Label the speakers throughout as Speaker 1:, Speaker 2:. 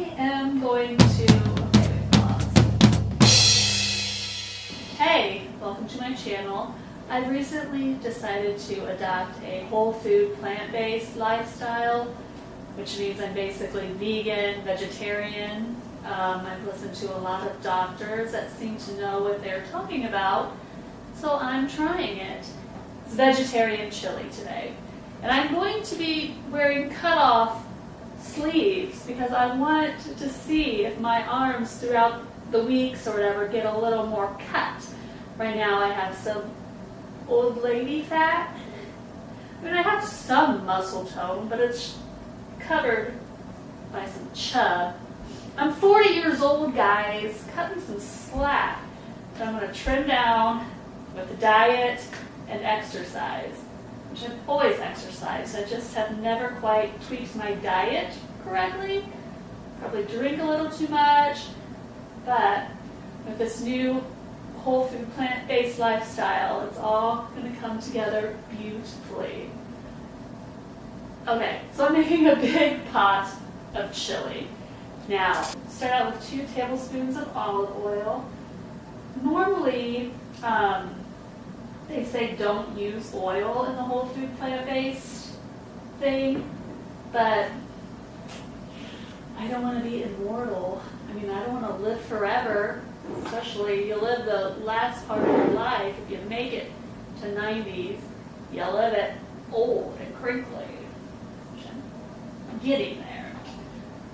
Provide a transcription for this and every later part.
Speaker 1: I am going to, okay, wait, pause. Hey, welcome to my channel. I recently decided to adopt a whole food, plant-based lifestyle, which means I'm basically vegan, vegetarian. I've listened to a lot of doctors that seem to know what they're talking about, so I'm trying it. It's vegetarian chili today. And I'm going to be wearing cut-off sleeves because I want to see if my arms throughout the weeks or whatever get a little more cut. Right now I have some old lady fat. I mean, I have some muscle tone, but it's covered by some chub. I'm 40 years old, guys. Cut me some slack. So I'm going to trim down with the diet and exercise, which I've always exercised. I just have never quite tweaked my diet correctly. Probably drink a little too much, but with this new whole food, plant-based lifestyle, it's all going to come together beautifully. Okay, so I'm making a big pot of chili. Now, start out with 2 tablespoons of olive oil. Normally, they say don't use oil in the whole food plant-based thing, but I don't want to be immortal. I mean, I don't want to live forever, especially you live the last part of your life. If you make it to 90s, you live it old and crinkly. I'm getting there.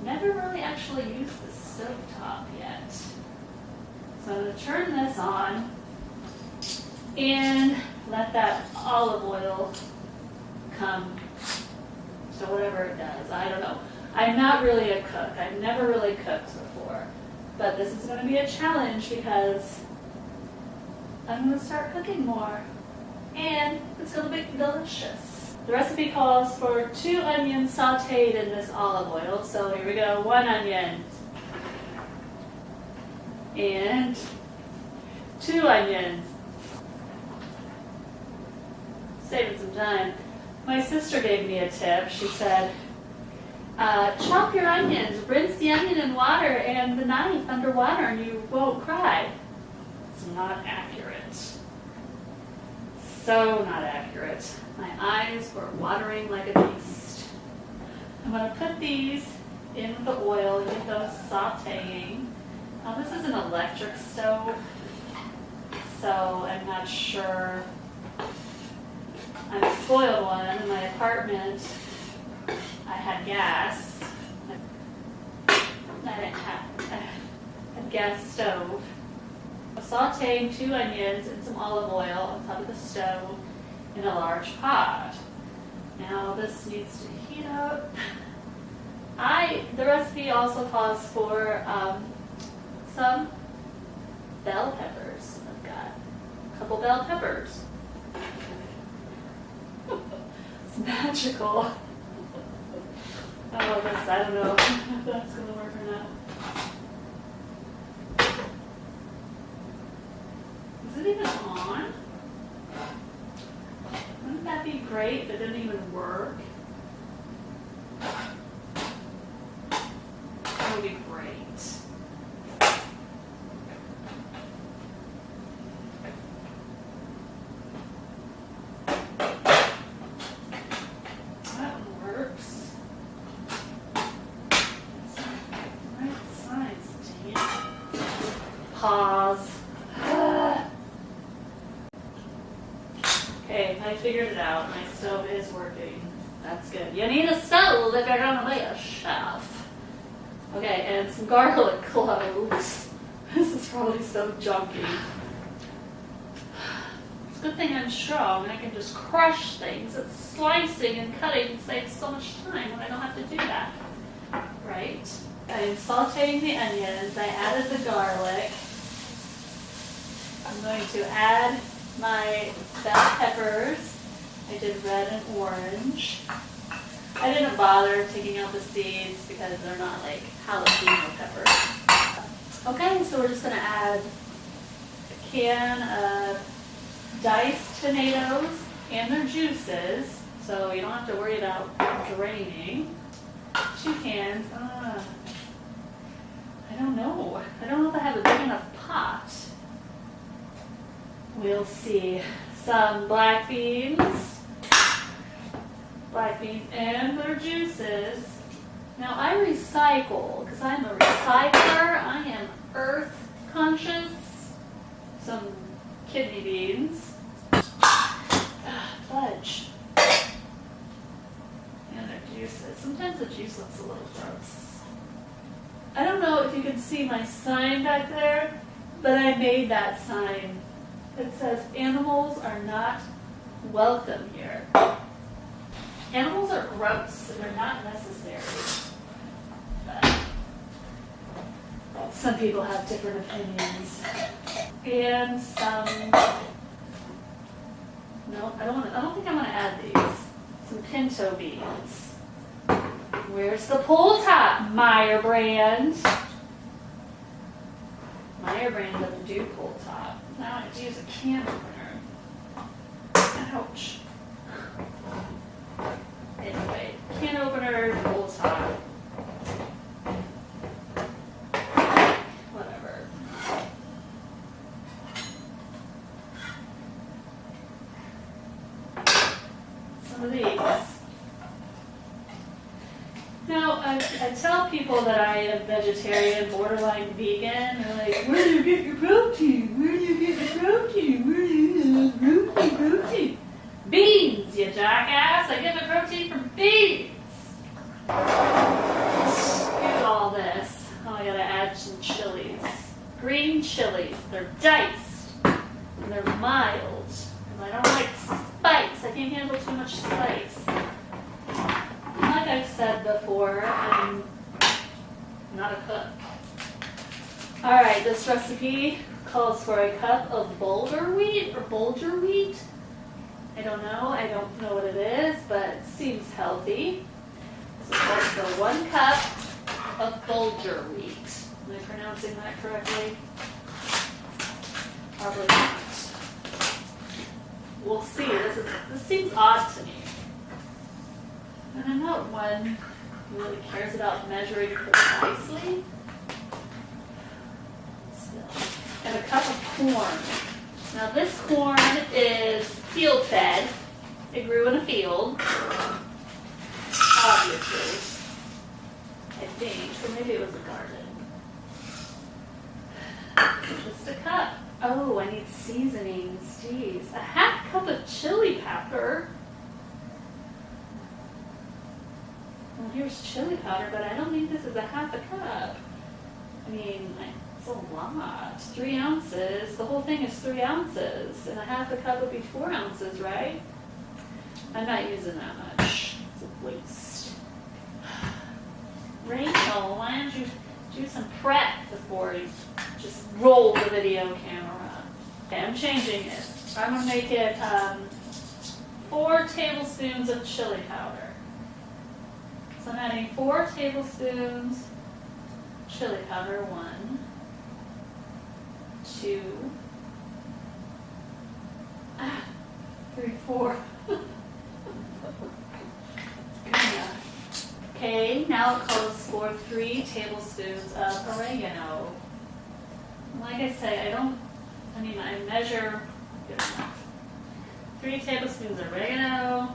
Speaker 1: Never really actually used the stovetop yet. So I'm going to turn this on and let that olive oil come to whatever it does. I don't know. I'm not really a cook. I've never really cooked before. But this is going to be a challenge because I'm going to start cooking more. And it's going to be delicious. The recipe calls for 2 onions sauteed in this olive oil. So here we go, 1 onion. And 2 onions. Saving some time. My sister gave me a tip. She said, chop your onions, rinse the onion in water and the knife underwater and you won't cry. It's not accurate. So not accurate. My eyes were watering like a beast. I'm going to put these in the oil and get those sauteing. This is an electric stove, so I'm not sure. I'm a spoiled one. In my apartment, I had gas. I didn't have a gas stove. I'm sauteing 2 onions and some olive oil on top of the stove in a large pot. Now this needs to heat up. The recipe also calls for some bell peppers. I've got a couple bell peppers. It's magical. Oh, this, I don't know if that's going to work or not. Is it even on? Wouldn't that be great if it didn't even work? That would be great. That works. Right size, damn. Pause. Okay, I figured it out. My stove is working. That's good. You need a stove if you're going to be a chef. Okay, and some garlic cloves. This is probably so junky. It's a good thing I'm strong and I can just crush things. And slicing and cutting saves so much time when I don't have to do that. Right? I'm sauteing the onions. I added the garlic. I'm going to add my bell peppers. I did red and orange. I didn't bother taking out the seeds because they're not like jalapeno peppers. Okay, so we're just going to add a can of diced tomatoes and their juices, so you don't have to worry about draining. 2 cans. see some black beans and their juices. Now I recycle because I'm a recycler. I am earth conscious. Some kidney beans. Fudge. And their juices. Sometimes the juice looks a little gross. I don't know if you can see my sign back there, but I made that sign. It says animals are not welcome here. Animals are gross and they're not necessary. But some people have different opinions. And some, no, I don't think I want to add these. Some pinto beans. Where's the pull top, Meyer brand? Meyer brand doesn't do pull top. Now I have to use a can opener. Ouch. Anyway, can opener, pull top. Whatever. Some of these. Now, I tell people that I am vegetarian, borderline vegan. They're like, where do you get your protein? Where do you get your protein? Where do you get your protein? Beans, you jackass! I get my protein from beans! Here's all this. Oh, I gotta add some chilies. Green chilies. They're diced. And they're mild. Because I don't like spice. I can't handle too much spice. Like I've said before, I'm not a cook. Alright, this recipe calls for a cup of bulgur wheat. I don't know what it is, but it seems healthy. So that's the 1 cup of bulgur wheat. Am I pronouncing that correctly? Probably not. We'll see. This seems odd to me. And I'm not one who really cares about measuring precisely. And a cup of corn. Now this corn is field fed. It grew in a field. Obviously. I think. Or maybe it was a garden. Just a cup. Oh, I need seasonings. Jeez. A half cup of chili pepper. Well, here's chili powder, but I don't think this is a half a cup. I mean, it's a lot. 3 ounces. The whole thing is 3 ounces. And a half a cup would be 4 ounces, right? I'm not using that much. It's a waste. Rachel, why don't you do some prep before you just roll the video camera? Okay, I'm changing it. I'm going to make it 4 tablespoons of chili powder. So I'm adding 4 tablespoons chili powder. 1, 2, 3, 4. Good enough. Okay, now it calls for 3 tablespoons of oregano. Like I say, I measure good enough. 3 tablespoons of oregano.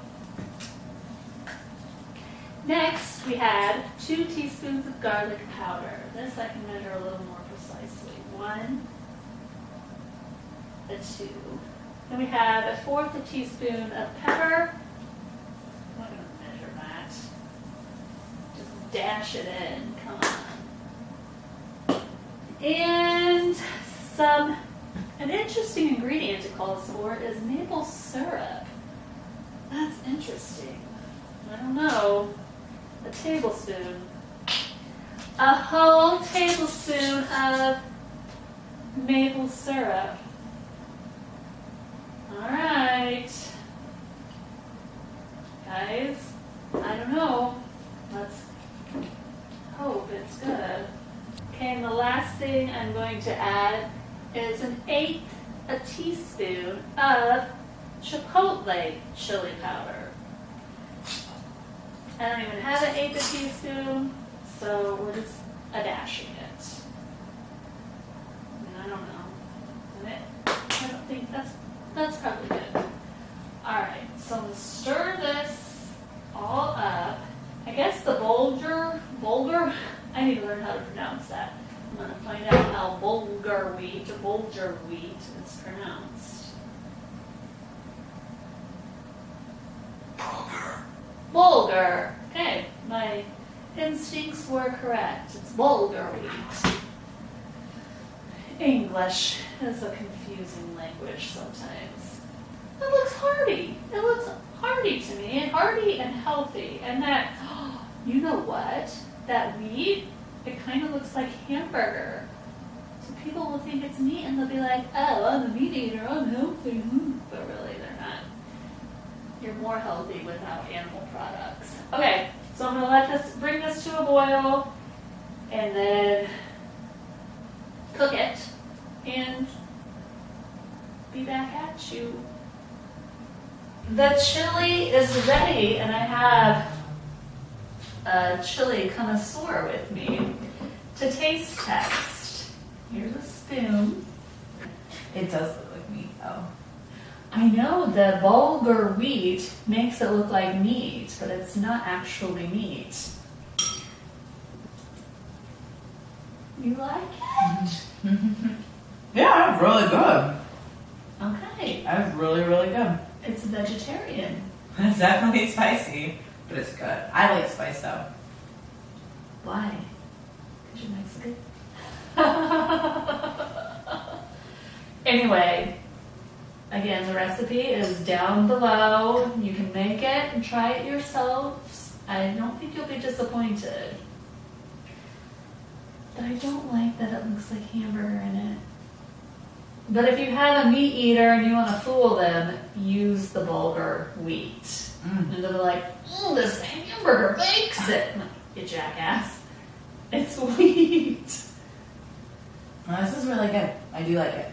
Speaker 1: Next, we had 2 teaspoons of garlic powder. This I can measure a little more precisely. 1, a 2. Then we have 1/4 teaspoon of pepper. I'm not going to measure that. Just dash it in. Come on. And an interesting ingredient it calls for is maple syrup. That's interesting. I don't know. A tablespoon. A whole tablespoon of maple syrup. Alright. Guys, I don't know. Let's hope it's good. Okay, and the last thing I'm going to add is 1/8 a teaspoon of chipotle chili powder. I don't even have 1/8 a teaspoon, so we're just a-dashing it. I don't know. I don't think that's That's probably good. Alright, so I'm going to stir this all up. I guess the bulgur, I need to learn how to pronounce that. I'm going to find out how bulgur wheat is pronounced. Bulgur. Okay, my instincts were correct. It's bulgur wheat. English is a confusing language sometimes. It looks hearty. It looks hearty to me, hearty and healthy. And that, you know what? That wheat, it kind of looks like hamburger. So people will think it's meat and they'll be like, oh, I'm a meat eater, I'm healthy. But really, they're not. You're more healthy without animal products. Okay, so I'm gonna bring this to a boil and then cook it and be back at you. The chili is ready, and I have a chili connoisseur with me to taste test. Here's a spoon.
Speaker 2: It does look like meat, though.
Speaker 1: I know the bulgur wheat makes it look like meat, but it's not actually meat. You like it?
Speaker 2: Yeah, it's really good.
Speaker 1: Okay.
Speaker 2: That's really, really good.
Speaker 1: It's vegetarian.
Speaker 2: It's definitely spicy, but it's good. I like spice, though.
Speaker 1: Why? Because you're Mexican? Anyway, again, the recipe is down below. You can make it and try it yourselves. I don't think you'll be disappointed. But I don't like that it looks like hamburger in it. But if you have a meat eater and you want to fool them, use the bulgur wheat. And they'll be like, oh, this hamburger makes it. You jackass. It's wheat.
Speaker 2: Well, this is really good. I do like it.